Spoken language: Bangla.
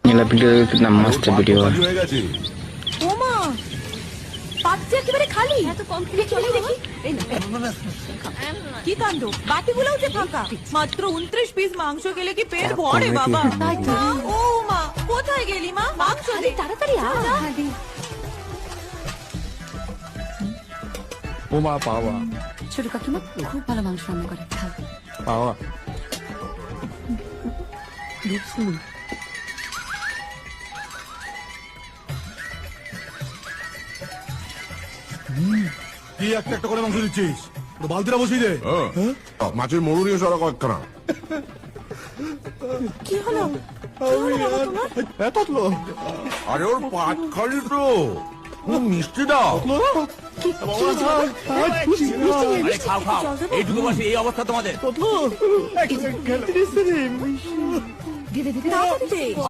নীলা ভিডিও কিतना मस्त ভিডিও হয়ে গেছে। ওমা পাত্র একেবারে খালি এত কম থেকে চলে দেখি এই না কি কাণ্ড বাটিগুলোও যে ফাঁকা মাত্র 29 পিস মাংস খেলে কি পেট ভরে বাবা ও মা কোথায় গেলি মা মাংস দে তাড়াতাড়ি আ ও মা পাওয়া ছোট কাকিমা খুব ভালো মাংস রান্না করে খাও পাওয়া কি একটা একটা করে মাংস দিচ্ছিস বালতিটা বসিয়ে দে। মাছের মরুরি সরা কয়েকখানা। কি হলো পাতলো আরে ওর পাট খালি তো মিষ্টি দাও। খাও খাও এইটুকু বসে এই অবস্থা তোমাদের দে দে দে